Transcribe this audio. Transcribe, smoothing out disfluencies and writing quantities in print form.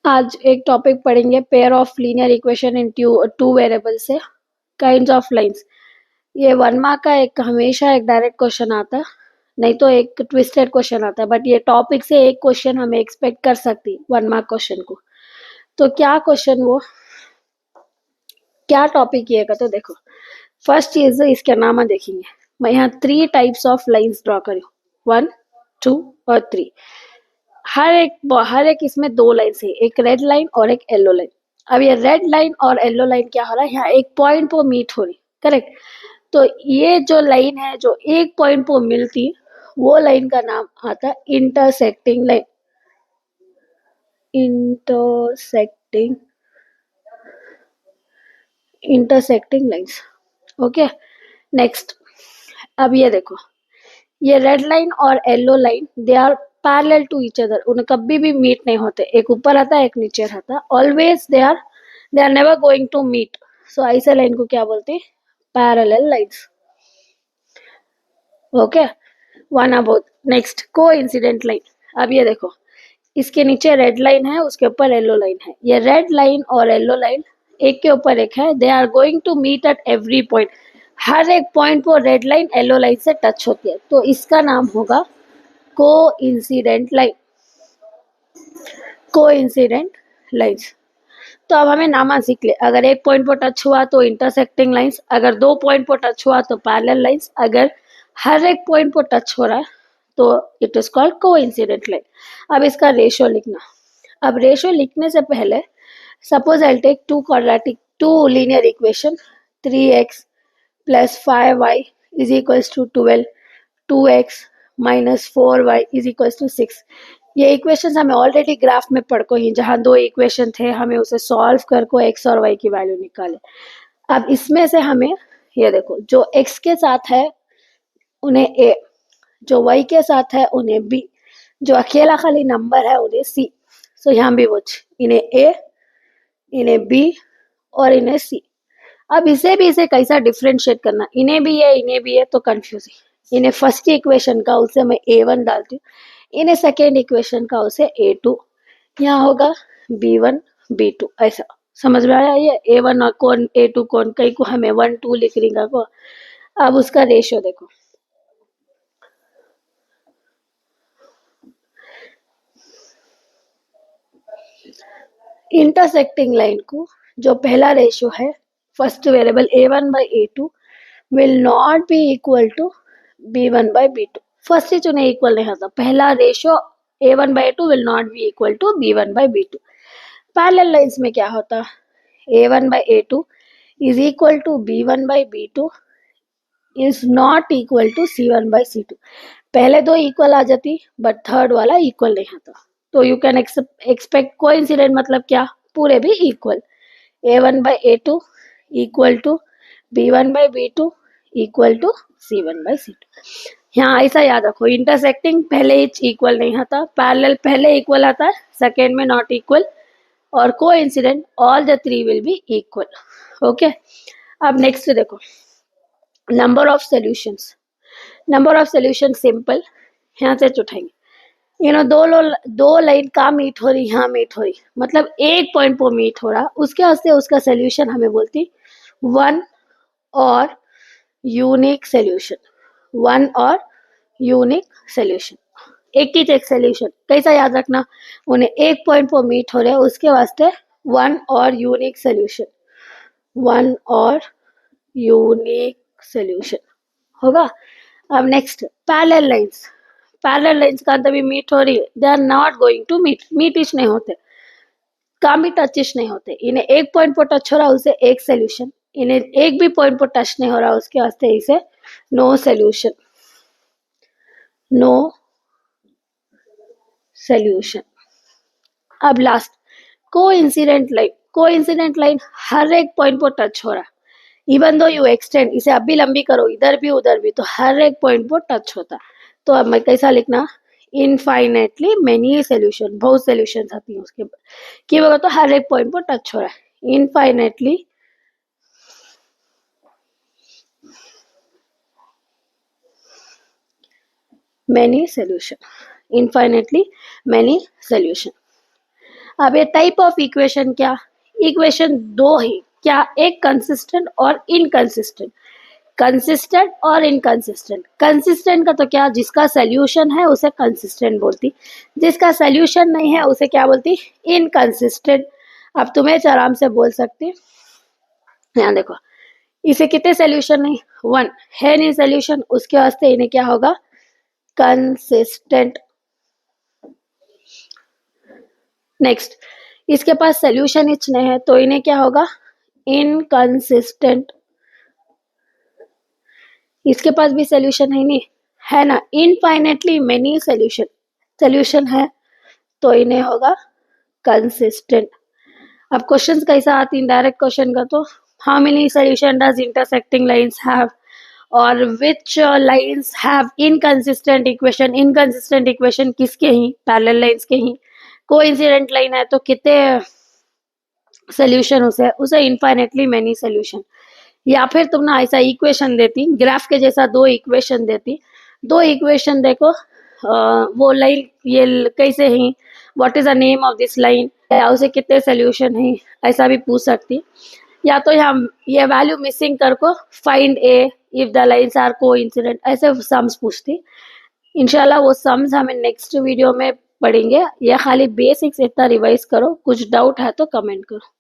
आज एक टॉपिक पढ़ेंगे pair of linear equation in two variable से काइंड्स ऑफ लाइंस। ये 1 मार्क का एक हमेशा एक डायरेक्ट क्वेश्चन आता है, नहीं तो एक ट्विस्टेड क्वेश्चन आता है, बट ये टॉपिक से एक क्वेश्चन हमें एक्सपेक्ट कर सकती 1 मार्क क्वेश्चन को। तो क्या क्वेश्चन वो क्या टॉपिक ये का, तो देखो फर्स्ट चीज इसके नाम देखेंगे। मैं यहाँ 3 टाइप्स ऑफ लाइंस ड्रॉ करी, 1, 2 और 3। हर एक इसमें 2 लाइन्स है, एक रेड लाइन और एक येलो लाइन। अब ये रेड लाइन और येलो लाइन क्या हो रहा है, यहाँ एक पॉइंट पर मीट हो रही, करेक्ट। तो ये जो लाइन है जो एक पॉइंट पर मिलती, वो लाइन का नाम आता है intersecting line. Intersecting intersecting lines, okay. Next, अब ये देखो, ये रेड लाइन और yellow line they are parallel to each other, उन्हें कभी भी मीट नहीं होते, एक ऊपर आता है एक नीचे आता है, always they are never going to meet. So ऐसे लाइन को क्या बोलते हैं, parallel lines, okay. One about. Next, coincident line. अब ये देखो, इसके नीचे रेड लाइन है, उसके ऊपर येलो लाइन है। ये रेड लाइन और येलो लाइन एक के ऊपर एक है, they are going to meet at every point. हर एक पॉइंट पर रेड लाइन येलो लाइन से टच होती है, तो इसका नाम होगा कोइंसिडेंट लाइन। Coincident lines. तो अब हमें नामा सीख ले, अगर एक पॉइंट पर टच हुआ तो इंटरसेक्टिंग लाइंस, अगर 2 पॉइंट पर टच हुआ तो पैरेलल लाइंस, अगर हर एक पॉइंट पर टच हो रहा है तो it is called coincident line. अब इसका रेशियो लिखना। अब रेशियो लिखने से पहले suppose I take two linear equation, 3x plus 5y is equals to 12, 2x minus 4y is equals to 6। ये इक्वेशन हमें ऑलरेडी ग्राफ में पढ़ को ही, जहाँ 2 इक्वेशन थे हमें उसे सॉल्व कर को x और y की वैल्यू निकाले। अब इसमें से हमें ये देखो, जो x के साथ है उन्हें a, जो y के साथ है उन्हें b, जो अकेला खाली नंबर है उन्हें c। सो यहाँ भी वो इन्हें a, इन्हें b और इन्हें c। अब इसे भी इसे कैसा डिफ्रेंशिएट करना, इन्हें भी है तो कंफ्यूजिंग। इन्हें फर्स्ट इक्वेशन का उसे मैं a1 डालती हूँ, इन्हें सेकेंड इक्वेशन का उसे a2, यहाँ होगा b1 b2। ऐसा समझ में आया, ये a1 और कौन a2 कौन, कई को हमें 1 2 लिख रही को। अब उसका रेशियो देखो, इंटरसेक्टिंग लाइन को जो पहला रेशियो है, first variable a1 by a2 will not be equal to b1 by b2। First ही उन्हें इक्वल नहीं होता, पहला ratio a1 by a2 will not be equal to b1 by b2। Parallel lines में क्या होता, a1 by a2 is equal to b1 by b2 is not equal to c1 by c2। पहले 2 equal आ जाती, but third वाला equal नहीं आता। तो you can expect coincident मतलब क्या, पूरे भी equal. a1 by a2 equal to b1 by b2 equal to c1 by c2। यहाँ ऐसा याद रखो, इंटरसेक्टिंग पहले ही इक्वल नहीं आता, पैरेलल पहले इक्वल आता है, सेकेंड में नॉट इक्वल, और coincident all the 3 will be equal, okay. अब नेक्स्ट देखो, number of solutions. Number of solution simple, यहाँ से उठाएंगे। दो लाइन का मीट हो रही, यहाँ मीट हो रही, मतलब एक पॉइंट पर मीट हो रहा, उसके वास्ते उसका सोल्यूशन हमें बोलती वन और यूनिक सोल्यूशन। वन और यूनिक सोल्यूशन, एक चीज एक सोल्यूशन, कैसा याद रखना, उन्हें एक पॉइंट पर मीट हो रहे हैं, उसके वास्ते वन और यूनिक सोल्यूशन, वन और यूनिक सोल्यूशन होगा। अब next, parallel lines. Parallel lines का अंदर भी मीट हो रही है, they are not going to meet each नहीं होते, काम भी टच इच नहीं होते। इन्हें एक पॉइंट पर टच हो रहा है उसे एक सोल्यूशन, इन्हें एक भी पॉइंट पर टच नहीं हो रहा उसके वास्ते इसे नो सोल्यूशन, नो सोल्यूशन। अब last, coincident line. Coincident line हर एक पॉइंट पर टच हो रहा है, इवन दो यू एक्सटेंड, इसे अब भी लंबी करो, इधर भी उधर भी, तो हर एक पॉइंट पर टच होता। तो अब मैं कैसा लिखना, इनफाइनेटली मेनी सोल्यूशन, बहुत सोल्यूशन आती है उसके की वजह, तो हर एक पॉइंट पर टच हो रहा है, infinitely many solution, infinitely many solution। अब ये टाइप ऑफ इक्वेशन क्या, इक्वेशन दो ही क्या, एक कंसिस्टेंट और इनकंसिस्टेंट। कंसिस्टेंट और इनकंसिस्टेंट, कंसिस्टेंट का तो क्या, जिसका सोल्यूशन है उसे कंसिस्टेंट बोलती, जिसका सोल्यूशन नहीं है उसे क्या बोलती, इनकंसिस्टेंट। अब तुम्हें आराम से बोल सकती, यहाँ देखो इसे कितने सोल्यूशन नहीं, वन है नहीं सोल्यूशन, उसके वास्ते इन्हें क्या होगा, कंसिस्टेंट। नेक्स्ट, इसके पास सोल्यूशन इतने है तो इन्हें क्या होगा, इनकंसिस्टेंट। इसके पास भी सोल्यूशन है नहीं, है ना, इनफाइनेटली मेनी सोल्यूशन है तो इन्हें होगा कंसिस्टेंट। अब क्वेश्चंस कैसा आती है डायरेक्ट क्वेश्चन का, तो how many solution does intersecting lines have, और which lines have inconsistent equation. Inconsistent equation किसके ही, पैरेलल लाइंस के ही। कोइंसिडेंट लाइन है तो कितने सोल्यूशन उसे इनफाइनेटली मेनी सोल्यूशन। या फिर तुम ना ऐसा इक्वेशन देती, ग्राफ के जैसा दो इक्वेशन देती, दो इक्वेशन देखो वो लाइन ये कैसे है, what is the name of this line, उसे कितने सोल्यूशन है, ऐसा भी पूछ सकती। या तो हम ये वैल्यू मिसिंग कर को find a if the lines are coincident, ऐसे सम्स पूछती। इंशाल्लाह वो सम्स हमें नेक्स्ट वीडियो में पढ़ेंगे। या खाली बेसिक्स इतना रिवाइज करो, कुछ डाउट है तो कमेंट करो।